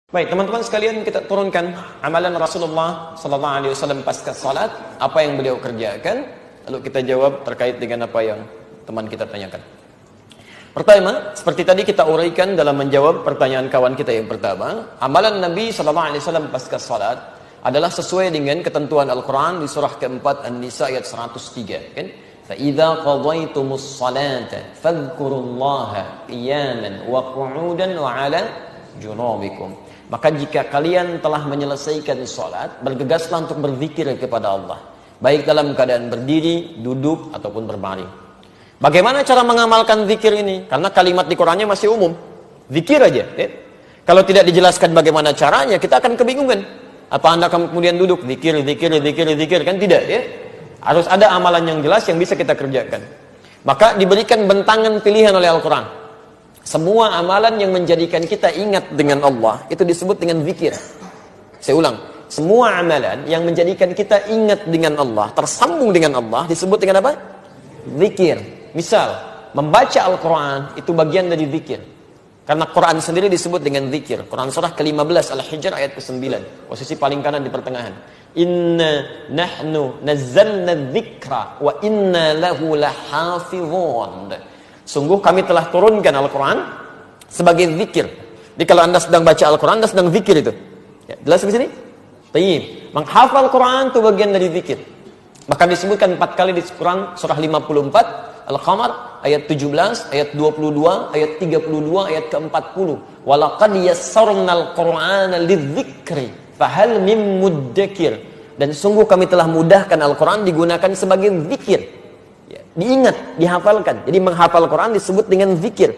Baik, teman-teman sekalian, kita turunkan amalan Rasulullah sallallahu alaihi wasallam pasca salat, apa yang beliau kerjakan, lalu kita jawab terkait dengan apa yang teman kita tanyakan. Pertama, seperti tadi kita uraikan dalam menjawab pertanyaan kawan kita yang pertama, amalan Nabi sallallahu alaihi wasallam pasca salat adalah sesuai dengan ketentuan Al-Qur'an di surah keempat An-Nisa ayat 103, kan? Fa idza qadaytumus salata fadhkurullaha qiyaman wa qu'udan wa 'ala junubikum. Maka jika kalian telah menyelesaikan sholat, bergegaslah untuk berzikir kepada Allah, baik dalam keadaan berdiri, duduk, ataupun berbaring. Bagaimana cara mengamalkan zikir ini? Karena kalimat di Qur'annya masih umum, zikir aja. Kalau tidak dijelaskan bagaimana caranya, kita akan kebingungan. Apa Anda kemudian duduk, zikir, kan tidak, ya? Harus ada amalan yang jelas yang bisa kita kerjakan. Maka diberikan bentangan pilihan oleh Al-Quran. Semua amalan yang menjadikan kita ingat dengan Allah itu disebut dengan zikir. Saya ulang, semua amalan yang menjadikan kita ingat dengan Allah, tersambung dengan Allah, disebut dengan apa? Zikir. Misal, membaca Al-Quran itu bagian dari zikir. Karena Quran sendiri disebut dengan zikir. Quran surah ke-15 Al-Hijr ayat ke-9, posisi paling kanan di pertengahan. Inna nahnu nazzalna dzikra wa inna lahu lahafizun. Sungguh kami telah turunkan Al-Quran sebagai zikir. Jadi kalau Anda sedang baca Al-Quran, Anda sedang zikir itu. Ya, jelas di sini? Tayyib. Menghafal Quran itu bagian dari zikir. Maka disebutkan 4 kali di Quran surah 54, Al-Qamar ayat 17, ayat 22, ayat 32, ayat ke-40. Walaqad yassarnal Qur'ana lidzikri fahal mim muddakir. Dan sungguh kami telah mudahkan Al-Quran digunakan sebagai zikir. Ya, diingat, dihafalkan. Jadi menghafal Quran disebut dengan zikir.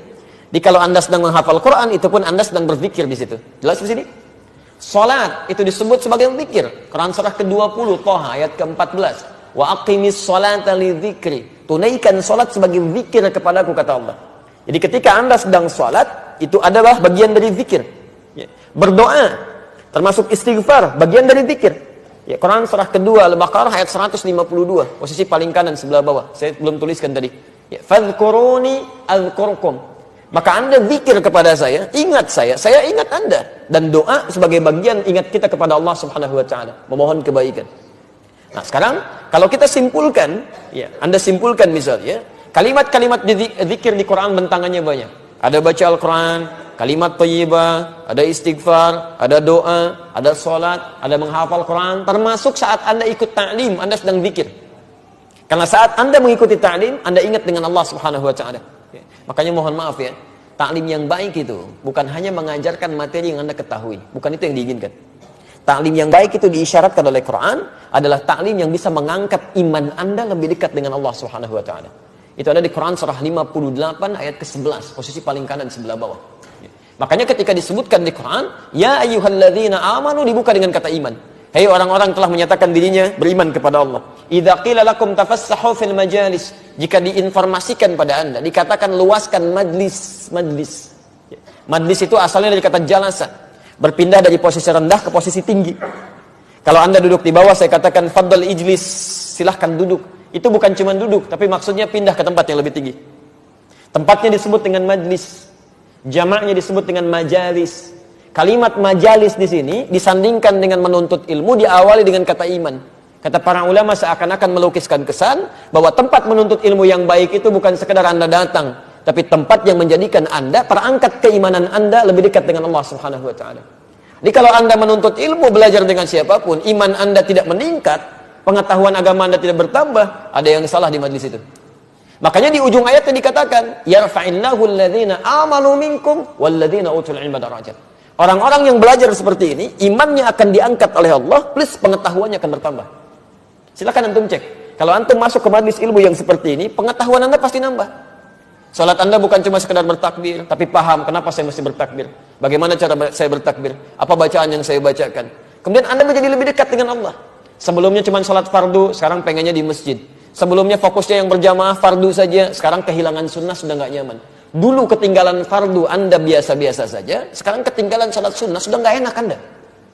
Jadi kalau Anda sedang menghafal Quran, itu pun Anda sedang berzikir di situ. Jelas di sini? Salat itu disebut sebagai zikir. Quran surah ke-20 Thaha ayat ke-14. Wa aqimis salata lidzikri. Tunaikan salat sebagai zikir kepadaku, kata Allah. Jadi ketika Anda sedang salat, itu adalah bagian dari zikir. Ya. Berdoa termasuk istighfar, bagian dari zikir. Ya, Quran surah kedua Al-Baqarah ayat 152, posisi paling kanan sebelah bawah. Saya belum tuliskan tadi. Ya, fadhkuruni adzkurkum. Maka Anda zikir kepada saya ingat Anda. Dan doa sebagai bagian ingat kita kepada Allah Subhanahu wa taala, memohon kebaikan. Nah, sekarang kalau kita simpulkan, ya, Anda simpulkan misalnya, kalimat-kalimat zikir di Quran bentangannya banyak. Ada baca Al-Quran, kalimat thayyibah, ada istighfar, ada doa, ada sholat, ada menghafal Quran, termasuk saat Anda ikut ta'lim, Anda sedang zikir. Karena saat Anda mengikuti ta'lim, Anda ingat dengan Allah Subhanahu wa taala. Ya. Makanya mohon maaf ya, ta'lim yang baik itu bukan hanya mengajarkan materi yang Anda ketahui, bukan itu yang diinginkan. Ta'lim yang baik itu diisyaratkan oleh Quran adalah ta'lim yang bisa mengangkat iman Anda lebih dekat dengan Allah Subhanahu wa taala. Itu ada di Quran surah 58 ayat ke-11, posisi paling kanan sebelah bawah. Makanya ketika disebutkan di Quran, ya ayyuhalladzina amanu, dibuka dengan kata iman. Hei orang-orang telah menyatakan dirinya beriman kepada Allah. Idza qila lakum tafassahu fil majalis, jika diinformasikan pada Anda, dikatakan luaskan majlis. Majlis itu asalnya dari kata jalasa, berpindah dari posisi rendah ke posisi tinggi. Kalau Anda duduk di bawah, saya katakan fadhal ijlis, silahkan duduk. Itu bukan cuma duduk, tapi maksudnya pindah ke tempat yang lebih tinggi. Tempatnya disebut dengan majlis, jamaknya disebut dengan majalis. Kalimat majalis di sini disandingkan dengan menuntut ilmu, diawali dengan kata iman. Kata para ulama seakan-akan melukiskan kesan bahwa tempat menuntut ilmu yang baik itu bukan sekedar Anda datang, tapi tempat yang menjadikan Anda, perangkat keimanan Anda lebih dekat dengan Allah Subhanahu wa taala. Jadi kalau Anda menuntut ilmu, belajar dengan siapapun, iman Anda tidak meningkat, pengetahuan agama Anda tidak bertambah, ada yang salah di majlis itu. Makanya di ujung ayatnya dikatakan, yarfa'illahu alladhina amanu minkum walladhina utul ilma darajat. Orang-orang yang belajar seperti ini, imannya akan diangkat oleh Allah, plus pengetahuannya akan bertambah. Silakan antum cek. Kalau antum masuk ke majlis ilmu yang seperti ini, pengetahuan Anda pasti nambah. Salat Anda bukan cuma sekedar bertakbir, tapi paham kenapa saya mesti bertakbir. Bagaimana cara saya bertakbir? Apa bacaan yang saya bacakan? Kemudian Anda menjadi lebih dekat dengan Allah. Sebelumnya cuma salat fardu, sekarang pengennya di masjid. Sebelumnya fokusnya yang berjamaah fardu saja, sekarang kehilangan sunnah sudah nggak nyaman. Dulu ketinggalan fardu Anda biasa-biasa saja, sekarang ketinggalan salat sunnah sudah nggak enak Anda.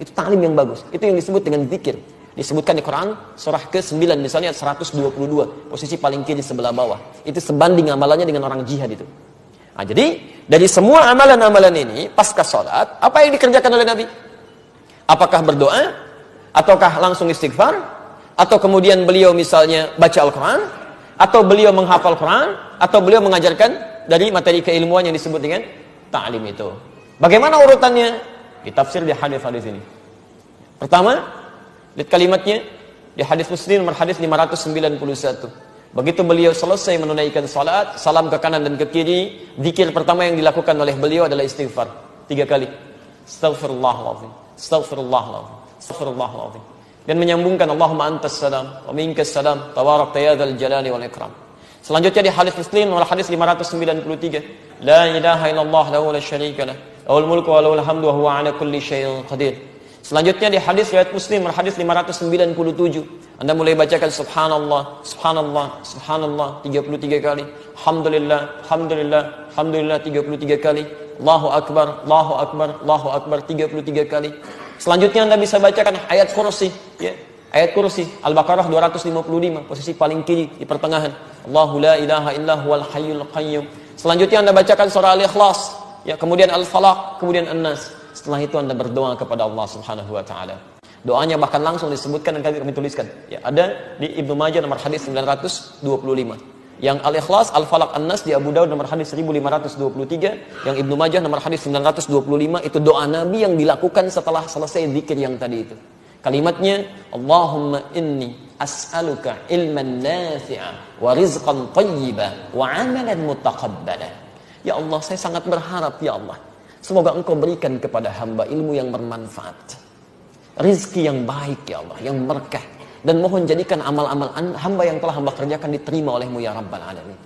Itu ta'lim yang bagus. Itu yang disebut dengan zikir. Disebutkan di Quran surah ke-9 misalnya 122, posisi paling kiri sebelah bawah. Itu sebanding amalannya dengan orang jihad itu. Nah, jadi dari semua amalan-amalan ini pasca salat, apa yang dikerjakan oleh Nabi? Apakah berdoa? Ataukah langsung istighfar? Atau kemudian beliau misalnya baca Al-Quran? Atau beliau menghafal Quran? Atau beliau mengajarkan dari materi keilmuan yang disebut dengan ta'lim itu? Bagaimana urutannya? Ditafsir di hadis-hadis ini. Pertama, lihat kalimatnya di hadis Muslim nomor hadis 591. Begitu beliau selesai menunaikan salat, salam ke kanan dan ke kiri, zikir pertama yang dilakukan oleh beliau adalah istighfar 3 kali. Astaghfirullahaladzim, astaghfirullahaladzim, astaghfirullahaladzim. Dan menyambungkan Allahumma antas salam wa minkas salam tabarakta ya dzal jalali wal ikram. Selanjutnya di hadis Muslim nomor hadis 593, la ilaha illallah lahu la syarika lah, lahul mulku wa lahul hamdu wa huwa ala kulli syai'in qadir. Selanjutnya di hadis riwayat Muslim nomor hadis 597, Anda mulai bacakan subhanallah, subhanallah, subhanallah 33 kali, alhamdulillah, alhamdulillah, alhamdulillah 33 kali, Allahu akbar, Allahu akbar, Allahu akbar 33 kali. Selanjutnya Anda bisa bacakan ayat kursi, ya. Ayat kursi Al-Baqarah 255, posisi paling kiri di pertengahan. Allahu la ilaha illa huwal hayyul qayyum. Selanjutnya Anda bacakan surah Al-Ikhlas, ya, kemudian Al-Falaq, kemudian An-Nas. Setelah itu Anda berdoa kepada Allah Subhanahu wa taala. Doanya bahkan langsung disebutkan dan kami tuliskan. Ya, ada di Ibnu Majah nomor hadis 925. Yang Al-Ikhlas, Al-Falaq, An-Nas di Abu Daud nomor hadis 1523, yang Ibnu Majah nomor hadis 925 itu doa Nabi yang dilakukan setelah selesai zikir yang tadi itu. Kalimatnya, Allahumma inni as'aluka ilman nafi'a wa rizqan thayyiban wa amalan mutaqabbala. Ya Allah, saya sangat berharap ya Allah, semoga Engkau berikan kepada hamba ilmu yang bermanfaat, rizki yang baik ya Allah, yang berkah, dan mohon jadikan amal-amal hamba yang telah hamba kerjakan diterima olehmu ya Rabbal Alamin.